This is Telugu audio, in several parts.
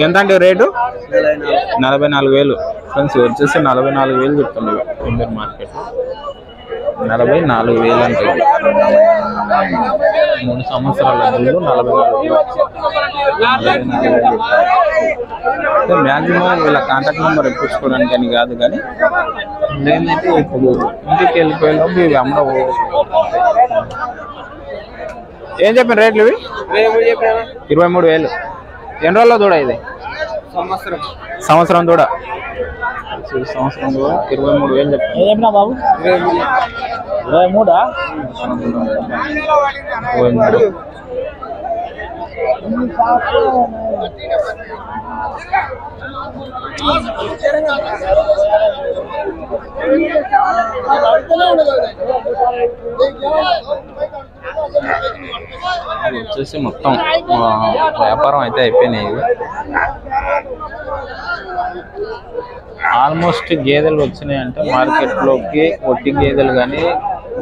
ఎంత అంటే రేటు 44,000 ఫ్రెండ్స్. వచ్చేసి 44,000 చెప్తుంది ఇందర్ మార్కెట్. 44,000 అంటే 3 సంవత్సరాల ముందు 44,000. మ్యాక్సిమం వీళ్ళ కాంటాక్ట్ నెంబర్ ఇప్పించుకోవడానికి అని కాదు, కానీ ఏంటంటే ఇప్పుడు ఇంటికి వెళ్ళిపోయేలోపు ఇవి అమ్మడం. ఏం చెప్పిన రేట్లు ఇవి? 23,000. ఎన్ని రోజుల్లో దూడ ఇది? సంవత్సరం దూడ. సంవత్సరం దూడ 23,000 చెప్పిన. ఏం చెప్పినా బాబు? 23. వచ్చేసి మొత్తం వ్యాపారం అయితే అయిపోయినాయి. ఆల్మోస్ట్ గేదెలు వచ్చినాయి అంటే మార్కెట్లోకి ఒట్టి గేదెలు కానీ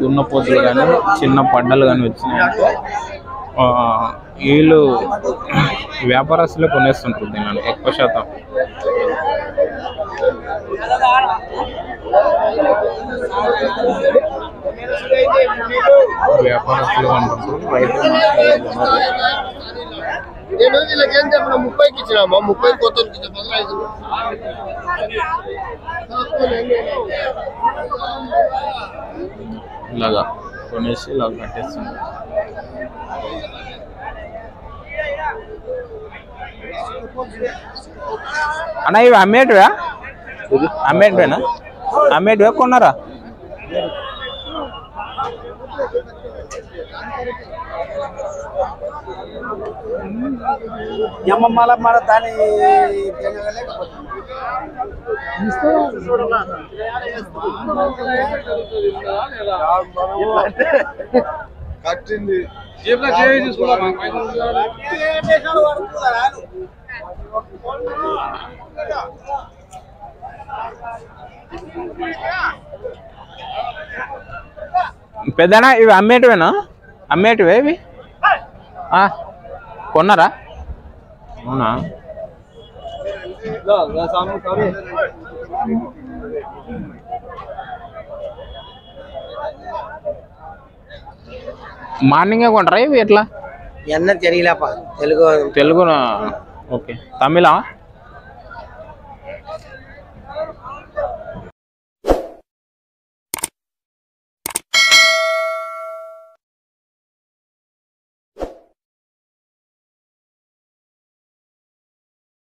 దున్నపోతులు కానీ చిన్న పడ్డలు కానీ వచ్చినాయంటే వీళ్ళు వ్యాపారస్తులే కొనేస్తుంటుంది నన్ను ఎక్కువ శాతం. వ్యాపారస్తులు కొంటుంటారు, రైతులు 30కి ఇచ్చినామా? 30 కొత్తకి ఇలాగా కొనేసి ఇలా కట్టేస్తుంది. అన్న ఇవి అమ్మేటివా? అమ్మేటివా కొన్నారా? మళ్ళా దాని కట్టింది పెద్దనా ఇవి అమ్మేటివేనా? అమ్మేటివే ఇవి కొన్నారా? అవునా? మార్నింగే కొంటారా ఇవి ఎట్లా? తెలియలేప తెలుగు. ఓకే. తమిళ